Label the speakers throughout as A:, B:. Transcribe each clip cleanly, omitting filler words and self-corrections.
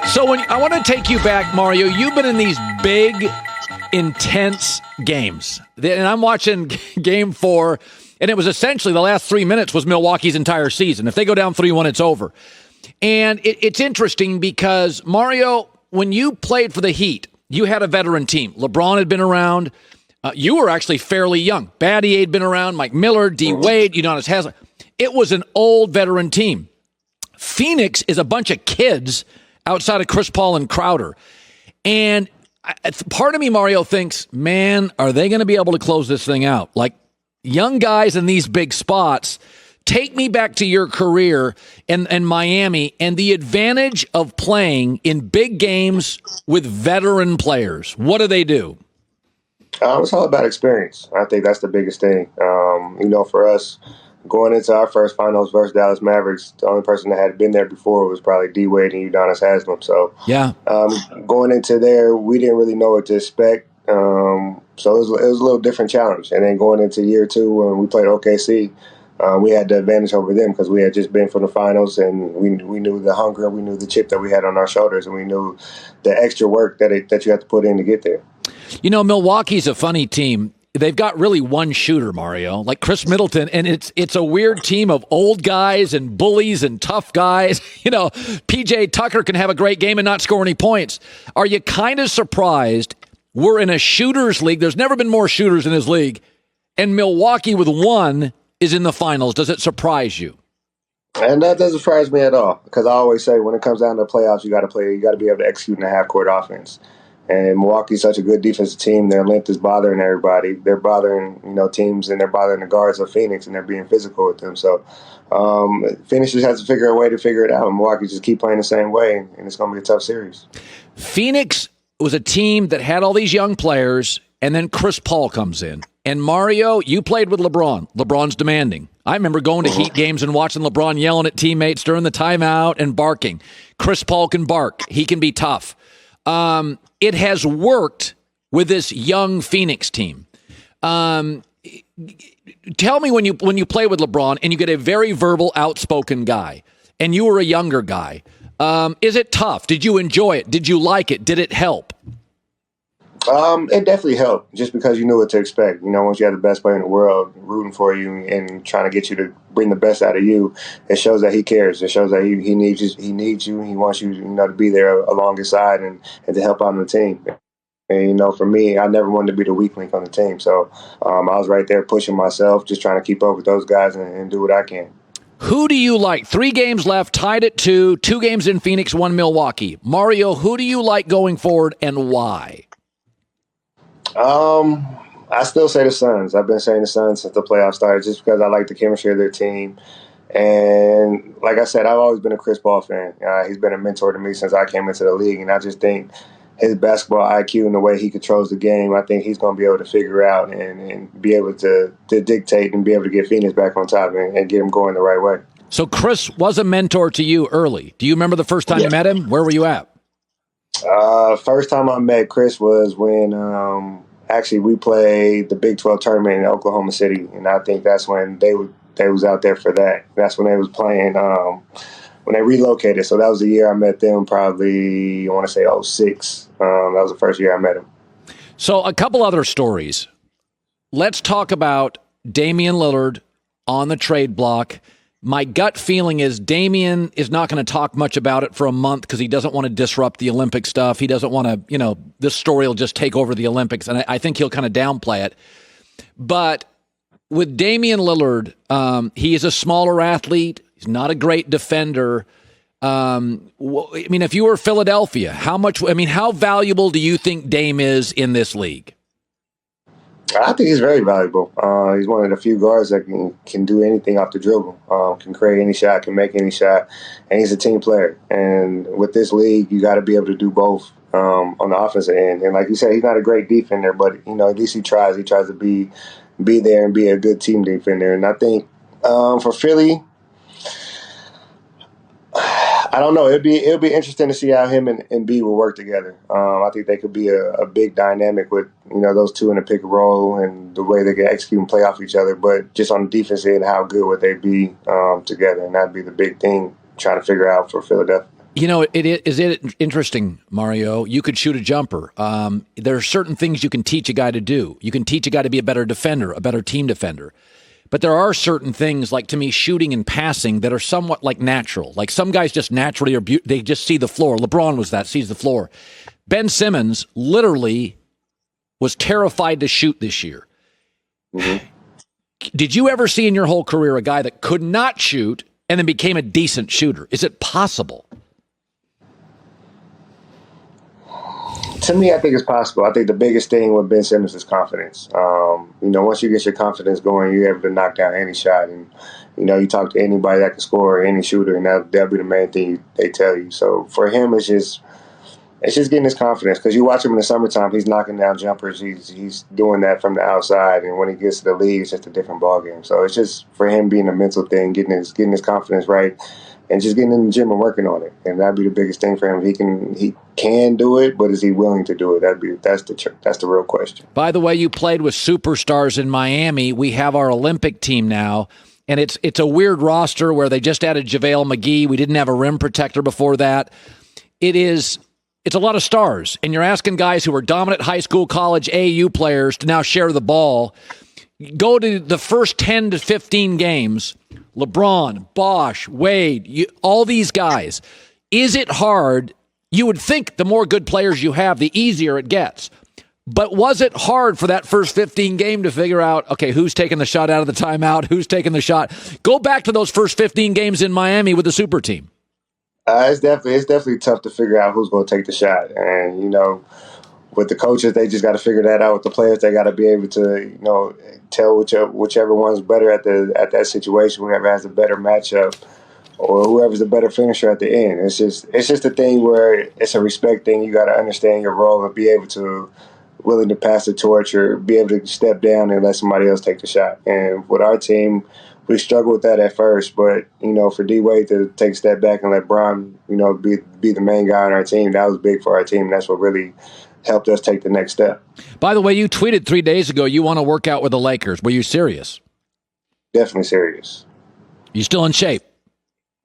A: So I want to take you back, Mario. You've been in these big, intense games. And I'm watching Game 4, and it was essentially the last 3 minutes was Milwaukee's entire season. If they go down 3-1, it's over. And it's interesting because, Mario, when you played for the Heat, you had a veteran team. LeBron had been around. You were actually fairly young. Battier had been around. Mike Miller, D. Wade, Udonis Haslem. It was an old veteran team. Phoenix is a bunch of kids outside of Chris Paul and Crowder. And part of me, Mario, thinks, man, are they going to be able to close this thing out? Like, young guys in these big spots. Take me back to your career in Miami and the advantage of playing in big games with veteran players. What do they do?
B: It's all about experience. I think that's the biggest thing. For us, going into our first finals versus Dallas Mavericks, the only person that had been there before was probably D. Wade and Udonis Haslem. So,
A: yeah,
B: going into there, we didn't really know what to expect. So it was a little different challenge. And then going into year 2 when we played OKC, we had the advantage over them because we had just been from the finals, and we knew the hunger, we knew the chip that we had on our shoulders, and we knew the extra work that you have to put in to get there.
A: Milwaukee's a funny team. They've got really one shooter, Mario, like Chris Middleton, and it's a weird team of old guys and bullies and tough guys. PJ Tucker can have a great game and not score any points. Are you kind of surprised we're in a shooters league? There's never been more shooters in this league, and Milwaukee with one is in the finals. Does it surprise you?
B: And that doesn't surprise me at all, because I always say when it comes down to the playoffs, you got to be able to execute in a half-court offense. And Milwaukee's such a good defensive team. Their length is bothering everybody. They're bothering teams, and they're bothering the guards of Phoenix, and they're being physical with them. So Phoenix just has to figure a way to figure it out. And Milwaukee just keep playing the same way, and it's going to be a tough series.
A: Phoenix was a team that had all these young players, and then Chris Paul comes in. And Mario, you played with LeBron. LeBron's demanding. I remember going to Heat games and watching LeBron yelling at teammates during the timeout and barking. Chris Paul can bark. He can be tough. It has worked with this young Phoenix team. Tell me when you play with LeBron and you get a very verbal, outspoken guy, and you were a younger guy, is it tough? Did you enjoy it? Did you like it? Did it help?
B: It definitely helped, just because you knew what to expect. Once you have the best player in the world rooting for you and trying to get you to bring the best out of you, it shows that he cares. It shows that he needs you. He wants you, to be there along his side and to help out on the team. And, for me, I never wanted to be the weak link on the team. So I was right there pushing myself, just trying to keep up with those guys and do what I can.
A: Who do you like? 3 games left, tied at 2 games in Phoenix, 1 Milwaukee. Mario, who do you like going forward and why?
B: I still say the Suns. I've been saying the Suns since the playoffs started, just because I like the chemistry of their team. And like I said, I've always been a Chris Paul fan. He's been a mentor to me since I came into the league, and I just think his basketball IQ and the way he controls the game, I think he's going to be able to figure out and be able to dictate and be able to get Phoenix back on top and get him going the right way.
A: So Chris was a mentor to you early. Do you remember the first time you met him? Where were you at?
B: First time I met Chris was when actually we played the Big 12 tournament in Oklahoma City, and I think that's when they was out there for that. That's when they was playing when they relocated. So that was the year I met them, probably I want to say 06. That was the first year I met him.
A: So a couple other stories. Let's talk about Damian Lillard on the trade block. My gut feeling is Damian is not going to talk much about it for a month because he doesn't want to disrupt the Olympic stuff. He doesn't want to, this story will just take over the Olympics, and I think he'll kind of downplay it. But with Damian Lillard, he is a smaller athlete. He's not a great defender. If you were Philadelphia, how valuable do you think Dame is in this league?
B: I think he's very valuable. He's one of the few guards that can do anything off the dribble, can create any shot, can make any shot, and he's a team player. And with this league, you got to be able to do both on the offensive end. And like you said, he's not a great defender, but at least he tries. He tries to be there and be a good team defender. And I think for Philly, I don't know. It'll be interesting to see how him and B will work together. I think they could be a big dynamic with those two in a pick and roll and the way they can execute and play off each other. But just on the defense end, how good would they be together? And that'd be the big thing trying to figure out for Philadelphia.
A: Is it interesting, Mario? You could shoot a jumper. There are certain things you can teach a guy to do. You can teach a guy to be a better defender, a better team defender. But there are certain things, like to me, shooting and passing, that are somewhat like natural. Like some guys just naturally they just see the floor. LeBron was that, sees the floor. Ben Simmons literally was terrified to shoot this year. Mm-hmm. Did you ever see in your whole career a guy that could not shoot and then became a decent shooter? Is it possible?
B: To me, I think it's possible. I think the biggest thing with Ben Simmons is confidence. Once you get your confidence going, you're able to knock down any shot. And, you talk to anybody that can score, any shooter, and that'll be the main thing they tell you. So for him, it's just getting his confidence. Because you watch him in the summertime, he's knocking down jumpers. He's doing that from the outside. And when he gets to the league, it's just a different ballgame. So it's just for him being a mental thing, getting his confidence right. And just getting in the gym and working on it, and that'd be the biggest thing for him. He can do it, but is he willing to do it? That's the real question.
A: By the way, you played with superstars in Miami. We have our Olympic team now, and it's a weird roster where they just added JaVale McGee. We didn't have a rim protector before that. It's a lot of stars, and you're asking guys who were dominant high school, college, AAU players to now share the ball. Go to the first 10 to 15 games. LeBron, Bosh, Wade, all these guys. Is it hard? You would think the more good players you have, the easier it gets. But was it hard for that first 15 game to figure out, okay, who's taking the shot out of the timeout? Who's taking the shot? Go back to those first 15 games in Miami with the super team.
B: It's definitely tough to figure out who's going to take the shot. And, with the coaches, they just got to figure that out. With the players, they got to be able to, tell whichever one's better at that situation, whoever has a better matchup, or whoever's the better finisher at the end. It's just a thing where it's a respect thing. You got to understand your role and be able to willing to pass the torch or be able to step down and let somebody else take the shot. And with our team, we struggled with that at first, but for D-Wade to take a step back and let Bron, be the main guy on our team, that was big for our team. That's what really helped us take the next step.
A: By the way, you tweeted 3 days ago you want to work out with the Lakers. Were you serious?
B: Definitely serious.
A: You still in shape?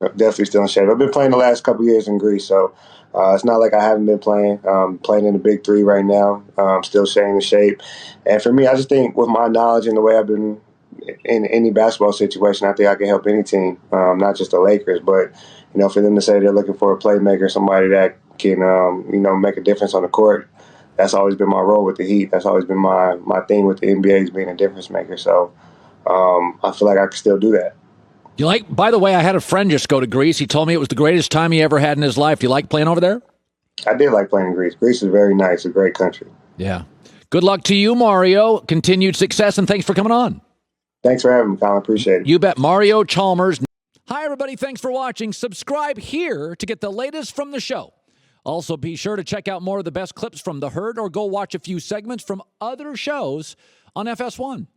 B: Definitely still in shape. I've been playing the last couple years in Greece, so it's not like I haven't been playing. Playing in the Big Three right now. Still staying in shape. And for me, I just think with my knowledge and the way I've been in any basketball situation, I think I can help any team, not just the Lakers, but for them to say they're looking for a playmaker, somebody that can make a difference on the court. That's always been my role with the Heat. That's always been my thing with the NBA is being a difference maker. So I feel like I can still do that.
A: By the way, I had a friend just go to Greece. He told me it was the greatest time he ever had in his life. Do you like playing over there?
B: I did like playing in Greece. Greece is very nice. A great country.
A: Yeah. Good luck to you, Mario. Continued success, and thanks for coming on.
B: Thanks for having me, Colin. Appreciate it.
A: You bet. Mario Chalmers. Hi, everybody. Thanks for watching. Subscribe here to get the latest from the show. Also, be sure to check out more of the best clips from The Herd or go watch a few segments from other shows on FS1.